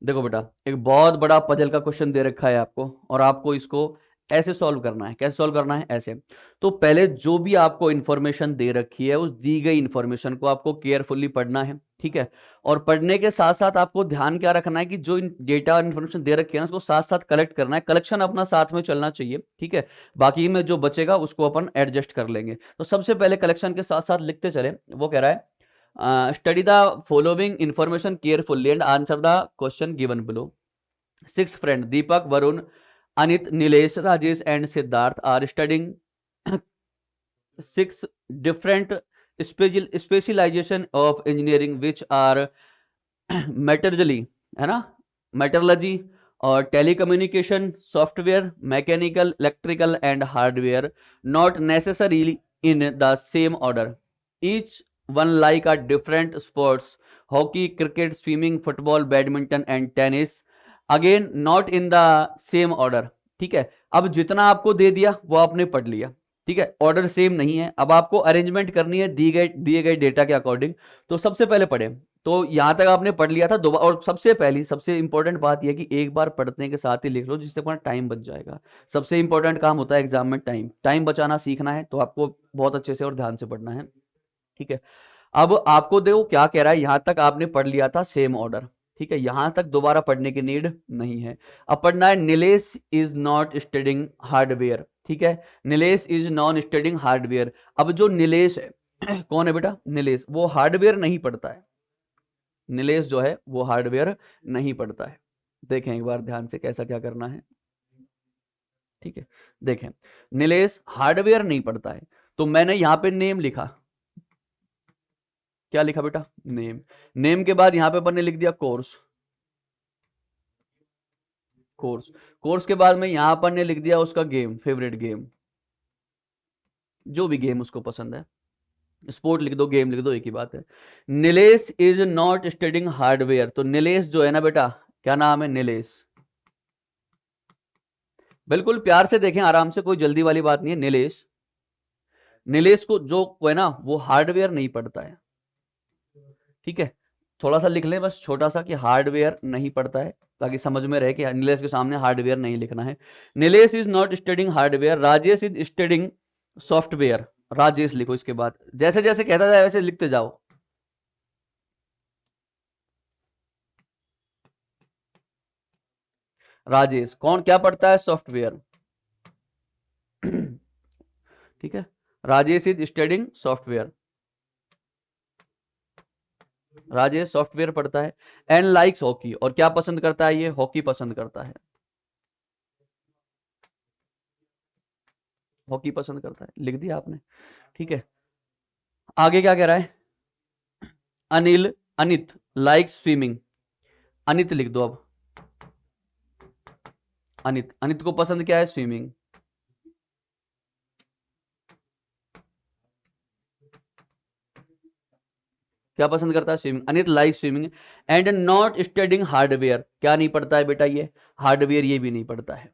देखो बेटा, एक बहुत बड़ा पजल का क्वेश्चन दे रखा है आपको, और आपको इसको ऐसे सॉल्व करना है। कैसे सॉल्व करना है? ऐसे। तो पहले जो भी आपको इंफॉर्मेशन दे रखी है, उस दी गई इंफॉर्मेशन को आपको केयरफुली पढ़ना है, ठीक है। और पढ़ने के साथ साथ आपको ध्यान क्या रखना है कि जो डेटा इंफॉर्मेशन दे रखी है ना, उसको साथ साथ कलेक्ट करना है। कलेक्शन अपना साथ में चलना चाहिए, ठीक है। बाकी में जो बचेगा उसको अपन एडजस्ट कर लेंगे। तो सबसे पहले कलेक्शन के साथ साथ लिखते चले। वो कह रहा है, study the following information carefully and answer the question given below. Six friends Deepak, Varun, Anit, Nilesh, Rajesh and Siddharth are studying six different specialization of engineering which are metallurgy, है ना, metallurgy और telecommunication, software, mechanical, electrical and hardware, not necessarily in the same order. Each one like a different sports: hockey, cricket, swimming, football, badminton and tennis. Again not in the same order, ठीक है। अब जितना आपको दे दिया वो आपने पढ़ लिया, ठीक है। ऑर्डर सेम नहीं है। अब आपको अरेंजमेंट करनी है दिए गए डेटा के अकॉर्डिंग। तो सबसे पहले पढ़े, तो यहां तक आपने पढ़ लिया था दोबारा। और सबसे इंपॉर्टेंट बात यह कि एक बार पढ़ने के साथ ही लिख लो, जिससे अपना टाइम बच जाएगा। सबसे इंपॉर्टेंट काम होता है एग्जाम में टाइम बचाना सीखना है, तो आपको बहुत अच्छे से और ध्यान से पढ़ना है, ठीक है। अब आपको देखो क्या कह रहा है, यहां तक आपने पढ़ लिया था सेम ऑर्डर, ठीक है। यहां तक दोबारा पढ़ने की नीड नहीं है। अब पढ़ना है Nilesh is not studying hardware, ठीक है। Nilesh is non studying hardware. अब जो नीलेश है कौन है बेटा? नीलेश, वो हार्डवेयर नहीं पढ़ता है। नीलेश जो है वो हार्डवेयर नहीं पढ़ता है। देखें एक बार ध्यान से कैसा क्या करना है, ठीक है। देखें, नीलेश हार्डवेयर नहीं पढ़ता है, तो मैंने यहां पे नेम लिखा। क्या लिखा बेटा? नेम। नेम के बाद यहां पे अपन ने लिख दिया कोर्स। कोर्स कोर्स के बाद में यहां पर ने लिख दिया उसका गेम, फेवरेट गेम, जो भी गेम उसको पसंद है। स्पोर्ट लिख दो, गेम लिख दो, एक ही बात है। Nilesh is not studying hardware, तो नीलेश जो है ना बेटा, क्या नाम है? नीलेश। बिल्कुल प्यार से देखें, आराम से, कोई जल्दी वाली बात नहीं है। नीलेश, नीलेश को जो है ना वो हार्डवेयर नहीं पढ़ता है, ठीक है। थोड़ा सा लिख लें बस छोटा सा कि हार्डवेयर नहीं पढ़ता है, ताकि समझ में रहे कि नीलेश के सामने हार्डवेयर नहीं लिखना है। Nilesh is not studying hardware, Rajesh is studying software. Rajesh लिखो इसके बाद, जैसे जैसे कहता जाए वैसे लिखते जाओ। राजेश कौन क्या पढ़ता है? सॉफ्टवेयर, ठीक है। Rajesh is studying software, Rajesh software पढ़ता है। एंड लाइक्स हॉकी, और क्या पसंद करता है? ये हॉकी पसंद करता है, हॉकी पसंद करता है, लिख दिया आपने, ठीक है। आगे क्या कह रहा है? Anit likes swimming. अनित लिख दो अब। अनित को पसंद क्या है? स्विमिंग। क्या पसंद करता है? Swimming. Anit like swimming and not studying hardware. क्या नहीं पढ़ता है बेटा? ये हार्डवेयर, ये भी नहीं पढ़ता है।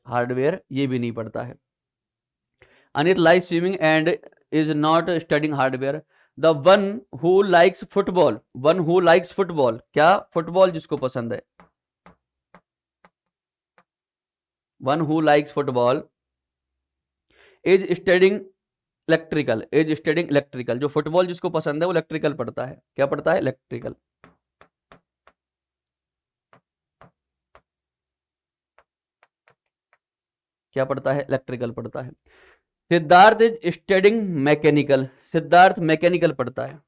हार्डवेयर ये भी नहीं पढ़ता है। Anit like swimming and is not studying hardware. The one who likes football, one who likes football, क्या फुटबॉल जिसको पसंद है? One who likes football is studying electrical, is studying electrical. जो फुटबॉल जिसको पसंद है वो इलेक्ट्रिकल पढ़ता है। क्या पढ़ता है? इलेक्ट्रिकल। क्या पढ़ता है? इलेक्ट्रिकल पढ़ता है। Siddharth is studying mechanical, Siddharth mechanical पढ़ता है।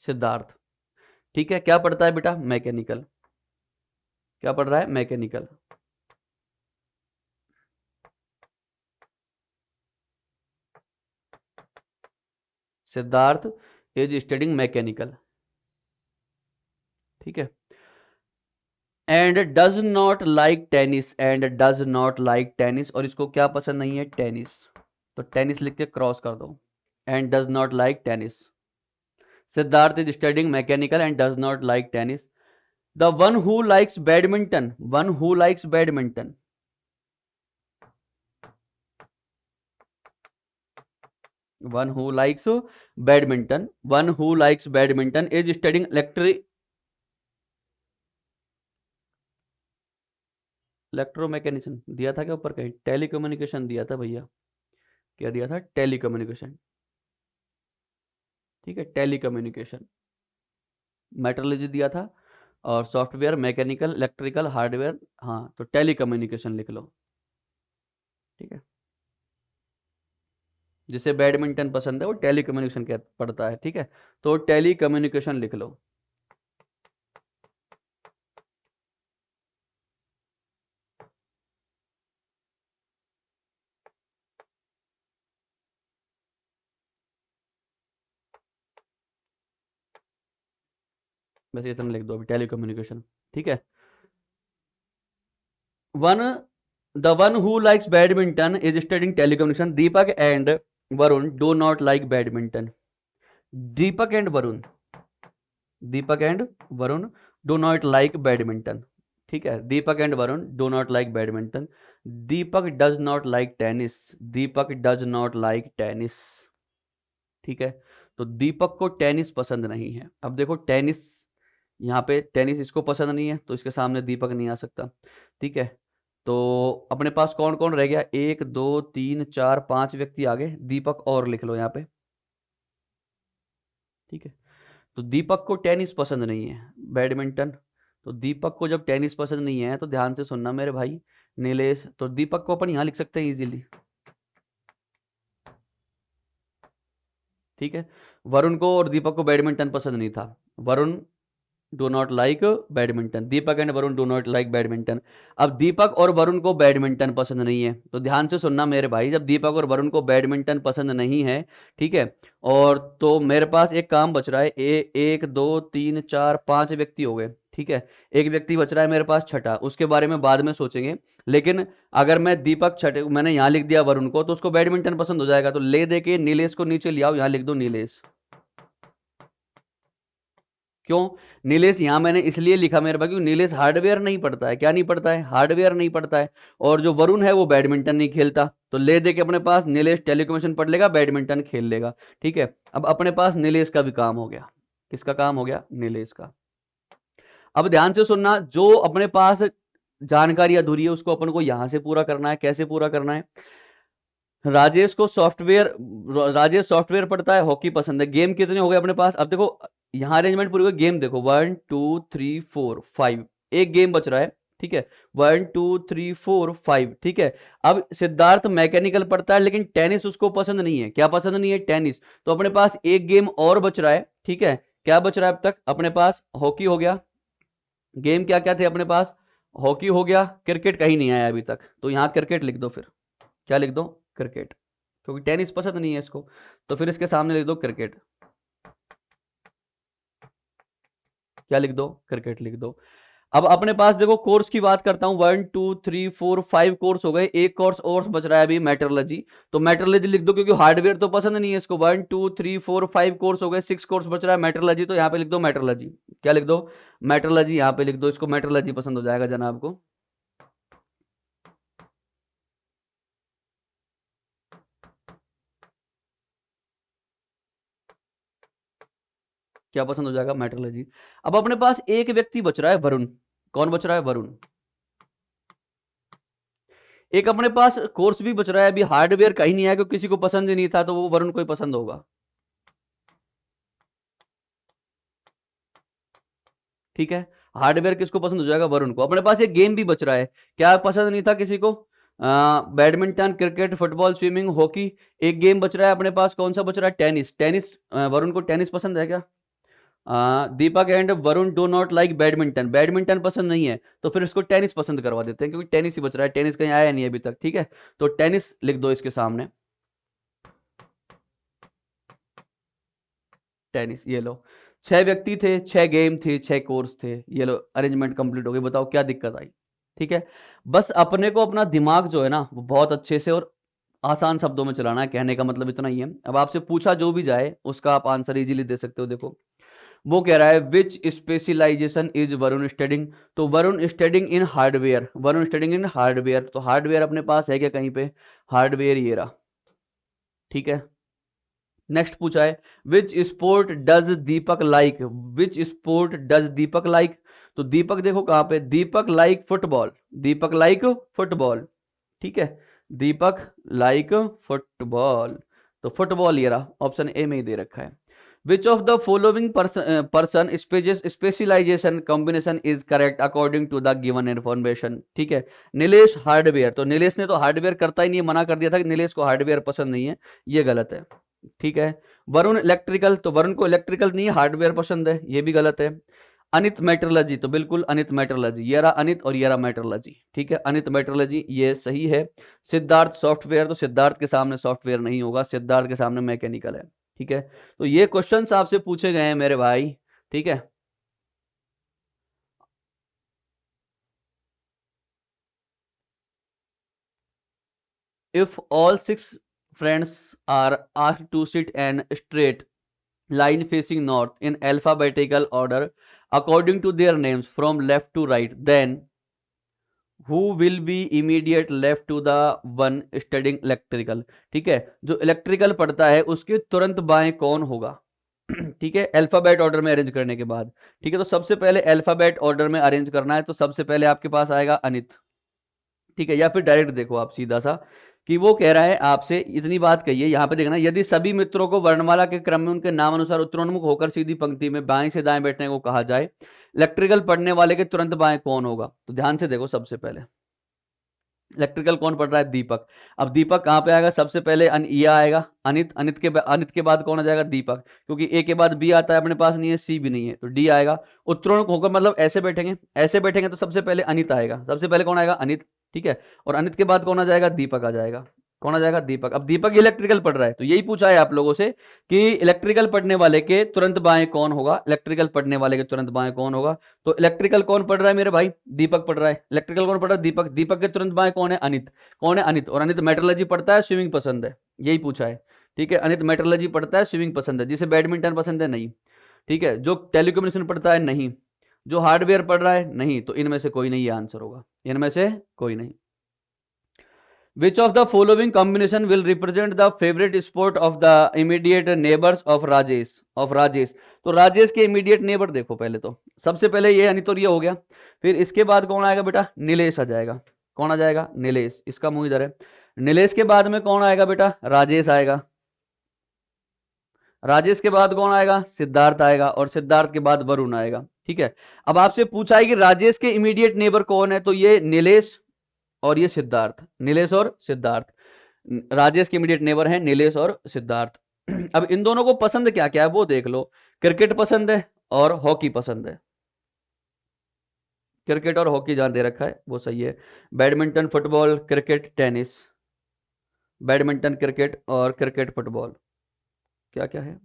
सिद्धार्थ, ठीक है। क्या पढ़ता है बेटा? मैकेनिकल। क्या पढ़ रहा है? Mechanical. Siddharth is studying mechanical, ठीक है। And does not like tennis, and does not like tennis, और इसको क्या पसंद नहीं है? टेनिस। तो टेनिस लिख के क्रॉस कर दो। And does not like tennis. Siddharth is studying mechanical and does not like tennis. The one who likes badminton, one who likes badminton. One who likes badminton, one who likes badminton is studying electromechanism दिया था क्या ऊपर कहीं? Telecommunication दिया था भैया, क्या दिया था? टेलीकम्युनिकेशन, ठीक है, टेलीकम्युनिकेशन। मेट्रोलॉजी दिया था, और सॉफ्टवेयर, मैकेनिकल, इलेक्ट्रिकल, हार्डवेयर, हाँ तो टेलीकम्युनिकेशन लिख लो, ठीक है। जिसे बैडमिंटन पसंद है वो टेलीकम्युनिकेशन क्या पढ़ता है, ठीक है, तो टेलीकम्युनिकेशन लिख लो। वैसे इतना लिख दो अभी, टेलीकम्युनिकेशन, ठीक है। One the one who likes badminton is studying telecommunication, Deepak and Varun do not like badminton. Deepak and Varun, Deepak and Varun do not like badminton, ठीक है, Deepak and Varun do not like badminton. Deepak does not like tennis, Deepak does not like tennis, ठीक है। तो दीपक को tennis पसंद नहीं है। अब देखो टेनिस, यहाँ पे टेनिस इसको पसंद नहीं है तो इसके सामने दीपक नहीं आ सकता, ठीक है। तो अपने पास कौन कौन रह गया? 1 2 3 4 5 व्यक्ति आ गए, दीपक और लिख लो यहाँ पे, ठीक है। तो दीपक को टेनिस पसंद नहीं है, बैडमिंटन। तो दीपक को जब टेनिस पसंद नहीं है तो ध्यान से सुनना मेरे भाई, नीलेश, तो दीपक को अपन यहाँ लिख सकते हैं इजीली, ठीक है। वरुण को और दीपक को बैडमिंटन पसंद नहीं था, Varun do not like badminton, Deepak and Varun do not like badminton. अब दीपक और वरुण को बैडमिंटन पसंद नहीं है, तो ध्यान से सुनना मेरे भाई, जब दीपक और वरुण को बैडमिंटन पसंद नहीं है, ठीक है, और तो मेरे पास एक काम बच रहा है, 1 2 3 4 5 व्यक्ति हो गए, ठीक है। एक व्यक्ति बच रहा है मेरे पास छठा, उसके बारे में बाद में सोचेंगे। लेकिन अगर मैं दीपक छठे, मैंने यहाँ लिख दिया वरुण को, तो उसको बैडमिंटन पसंद हो जाएगा, तो ले दे के नीलेश को नीचे ले आओ, यहाँ लिख दो नीलेश। क्यों नीलेश यहाँ मैंने इसलिए लिखा मेरे भाई, क्योंकि नीलेश हार्डवेयर नहीं पढ़ता है। क्या नहीं पढ़ता है? हार्डवेयर नहीं पढ़ता है। और जो वरुण है वो बैडमिंटन नहीं खेलता, तो ले दे के अपने पास नीलेश टेलीकम्युनिकेशन पढ़ लेगा, बैडमिंटन खेल लेगा, ठीक है। अब अपने पास नीलेश का भी काम हो गया। किसका काम हो गया? नीलेश का। अब ध्यान से सुनना, जो अपने पास जानकारी अधूरी है उसको अपन को यहां से पूरा करना है। कैसे पूरा करना है? राजेश को सॉफ्टवेयर, राजेश सॉफ्टवेयर पढ़ता है, हॉकी पसंद है। गेम कितने हो गए अपने पास? अब देखो यहाँ अरेंजमेंट पूरी हो गई। गेम देखो 1 2 3 4 5, एक गेम बच रहा है, ठीक है। 1 2 3 4 5, ठीक है। अब सिद्धार्थ मैकेनिकल पढ़ता है लेकिन टेनिस उसको पसंद नहीं है। क्या पसंद नहीं है? टेनिस। तो अपने पास एक गेम और बच रहा है, ठीक है। क्या बच रहा है अब तक? अपने पास हॉकी हो गया। गेम क्या क्या थे अपने पास? हॉकी हो गया, क्रिकेट कहीं नहीं आया अभी तक, तो यहाँ क्रिकेट लिख दो। फिर क्या लिख दो? क्रिकेट, क्योंकि टेनिस पसंद नहीं है इसको, तो फिर इसके सामने लिख दो क्रिकेट। क्या लिख दो? क्रिकेट लिख दो। अब अपने पास देखो कोर्स की बात करता हूं, 1 2 3 4 5 कोर्स हो गए, एक कोर्स और बच रहा है अभी, मेट्रोलॉजी। तो मेट्रोलॉजी लिख दो, क्योंकि हार्डवेयर तो पसंद नहीं है इसको। 1 2 3 4 5 कोर्स हो गए, 6 कोर्स बच रहा है मेट्रोलॉजी, तो यहाँ पे लिख दो मेट्रोलॉजी। क्या लिख दो? मेट्रोलॉजी, यहाँ पे लिख दो, इसको मेट्रोलॉजी पसंद हो जाएगा जनाब को। क्या पसंद हो जाएगा? मेट्रोलॉजी। अब अपने पास एक व्यक्ति बच रहा है, वरुण। कौन बच रहा है? वरुण। एक अपने पास कोर्स भी बच रहा है अभी, हार्डवेयर कहीं नहीं आया क्योंकि किसी को पसंद ही नहीं था, तो वो वरुण को ही पसंद होगा, ठीक है। हार्डवेयर किसको पसंद हो जाएगा? वरुण को। अपने पास एक गेम भी बच रहा है, क्या पसंद नहीं था किसी को? Badminton, cricket, football, swimming, hockey. एक गेम बच रहा है अपने पास, कौन सा बच रहा है? टेनिस। टेनिस, वरुण को टेनिस पसंद है क्या? Deepak and Varun do not like badminton, badminton पसंद नहीं है, तो फिर इसको टेनिस पसंद करवा देते हैं, क्योंकि टेनिस ही बच रहा है, टेनिस कहीं आया नहीं अभी तक, ठीक है। तो टेनिस लिख दो इसके सामने, टेनिस। ये लो, 6 व्यक्ति थे, 6 गेम थे, 6 कोर्स थे, ये लो अरेंजमेंट कंप्लीट हो गई। बताओ क्या दिक्कत आई? ठीक है। बस अपने को अपना दिमाग जो है ना वो बहुत अच्छे से और आसान शब्दों में चलाना है, कहने का मतलब इतना ही है। अब आपसे पूछा जो भी जाए उसका आप आंसर इजीली दे सकते हो। देखो वो कह रहा है विच स्पेशलाइजेशन इज वरुण स्टडिंग, तो Varun studying in hardware, Varun studying in hardware, तो हार्डवेयर अपने पास है क्या कहीं पे? हार्डवेयर ये रहा, ठीक है। नेक्स्ट पूछा है which sport does Deepak like, which sport does Deepak like, तो दीपक देखो कहां पे, Deepak like football, Deepak like football, ठीक है, दीपक लाइक फुटबॉल, तो फुटबॉल ये रहा, ऑप्शन ए में ही दे रखा है। Which of the following person specialization combination is correct according to the given information, ठीक है, नीलेश हार्डवेयर, तो नीलेश ने तो हार्डवेयर करता ही नहीं, मना कर दिया था कि नीलेश को हार्डवेयर पसंद नहीं है, ये गलत है, ठीक है। वरुण इलेक्ट्रिकल, तो वरुण को इलेक्ट्रिकल नहीं हार्डवेयर पसंद है, ये भी गलत है। अनित मेट्रोलॉजी, तो बिल्कुल अनित मेट्रोलॉजी, ये रहा अनित और ये रहा मेट्रोलॉजी, ठीक है, अनित मेट्रोलॉजी ये सही है। सिद्धार्थ सॉफ्टवेयर, तो सिद्धार्थ के सामने सॉफ्टवेयर नहीं होगा, सिद्धार्थ के सामने मैकेनिकल है, ठीक है। तो ये क्वेश्चंस आपसे पूछे गए हैं मेरे भाई, ठीक है। If all 6 friends are asked to sit in straight line facing north in alphabetical order according to their names from left to right, then who will be immediate left to the one studying electrical, ठीक है, जो electrical पढ़ता है उसके तुरंत बाएं कौन होगा, ठीक है, अल्फाबेट ऑर्डर में अरेंज करने के बाद, ठीक है, तो सबसे पहले अल्फाबेट ऑर्डर में अरेंज करना है, तो सबसे पहले आपके पास आएगा अनित, ठीक है, या फिर डायरेक्ट देखो आप सीधा सा कि वो कह रहा है आपसे इतनी बात कही है, यहां पे देखना, यदि सभी मित्रों को वर्णमाला के क्रम में उनके नाम अनुसार उत्तरोन्मुख होकर सीधी पंक्ति में बाएं से दाएं बैठने को कहा जाए, इलेक्ट्रिकल पढ़ने वाले के तुरंत बाएं कौन होगा, तो ध्यान से देखो, सबसे पहले इलेक्ट्रिकल कौन पढ़ रहा है, दीपक, अब दीपक कहां पे आएगा, सबसे पहले ये आएगा अनित, अनित के बाद कौन आ जाएगा, दीपक, क्योंकि ए के बाद बी आता है अपने पास नहीं है, सी भी नहीं है, तो डी आएगा। उत्तरोन्मुख होकर मतलब ऐसे बैठेंगे, ऐसे बैठेंगे तो सबसे पहले अनित आएगा, सबसे पहले कौन आएगा, अनित, ठीक है, और अनित के बाद कौन आ जाएगा, दीपक आ जाएगा, कौन आ जाएगा, दीपक। अब दीपक इलेक्ट्रिकल पढ़ रहा है, तो यही पूछा है आप लोगों से कि इलेक्ट्रिकल पढ़ने वाले के तुरंत बाएं कौन होगा, इलेक्ट्रिकल पढ़ने वाले के तुरंत बाएं कौन होगा, तो इलेक्ट्रिकल कौन पढ़ रहा है मेरे भाई, दीपक पढ़ रहा है, इलेक्ट्रिकल कौन पढ़ रहा है, दीपक, दीपक के तुरंत बाएं कौन है, अनित, कौन है, अनित, और अनित मेट्रोलॉजी पढ़ता है, स्विमिंग पसंद है, यही पूछा है, ठीक है, अनित मेट्रोलॉजी पढ़ता है, स्विमिंग पसंद है, जिसे बैडमिंटन पसंद है, नहीं, ठीक है, जो टेलीकम्युनिकेशन पढ़ता है, नहीं, जो हार्डवेयर पढ़ रहा है, नहीं, तो इनमें से कोई नहीं, ये आंसर होगा, इनमें से कोई नहीं। Which of the following combination will represent the favorite sport of the immediate neighbors of Rajesh? Of Rajesh, तो राजेश के इमीडिएट नेबर देखो, पहले तो सबसे पहले ये अनित और ये हो गया, फिर इसके बाद कौन आएगा बेटा, नीलेश आ जाएगा, कौन आ जाएगा, नीलेश, इसका मुंह इधर है, नीलेश के बाद में कौन आएगा बेटा, राजेश आएगा, राजेश के बाद कौन आएगा, सिद्धार्थ आएगा, और सिद्धार्थ के बाद वरुण आएगा, ठीक है। अब आपसे पूछा है कि राजेश के इमीडिएट नेबर कौन है, तो ये नीलेश और ये सिद्धार्थ, नीलेश और सिद्धार्थ, राजेश के इमीडिएट नेबर हैं नीलेश और सिद्धार्थ। अब इन दोनों को पसंद क्या क्या है वो देख लो, क्रिकेट पसंद है और हॉकी पसंद है, क्रिकेट और हॉकी जहां दे रखा है वो सही है, badminton, football, cricket, tennis, badminton, cricket और क्रिकेट, फुटबॉल, क्या क्या है,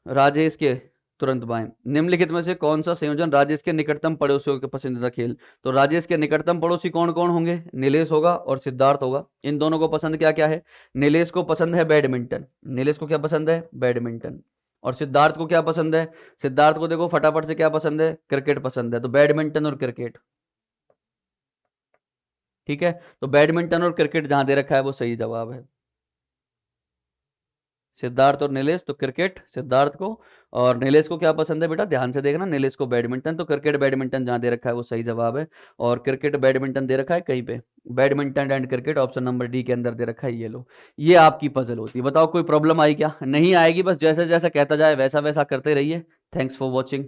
राजेश के तुरंत बाएं, निम्नलिखित में से कौन सा संयोजन राजेश के निकटतम पड़ोसियों के पसंदीदा खेल, तो राजेश के निकटतम पड़ोसी कौन कौन होंगे, नीलेश होगा और सिद्धार्थ होगा, इन दोनों को पसंद क्या क्या है, नीलेश को पसंद है बैडमिंटन, नीलेश को क्या पसंद है, बैडमिंटन, और सिद्धार्थ को क्या पसंद है, सिद्धार्थ को देखो फटाफट से क्या पसंद है, क्रिकेट पसंद है, तो बैडमिंटन और क्रिकेट, ठीक है, तो बैडमिंटन और क्रिकेट जहां दे रखा है वो सही जवाब है, सिद्धार्थ और नीलेश, तो क्रिकेट सिद्धार्थ को, और नीलेश को क्या पसंद है बेटा, ध्यान से देखना, नीलेश को बैडमिंटन, तो क्रिकेट बैडमिंटन जहां दे रखा है वो सही जवाब है, और क्रिकेट बैडमिंटन दे रखा है कहीं पे, badminton and cricket option number D के अंदर दे रखा है, ये लो, ये आपकी पजल होती है, बताओ कोई प्रॉब्लम आई क्या, नहीं आएगी, बस जैसा जैसा कहता जाए वैसा वैसा करते रहिए। Thanks for watching.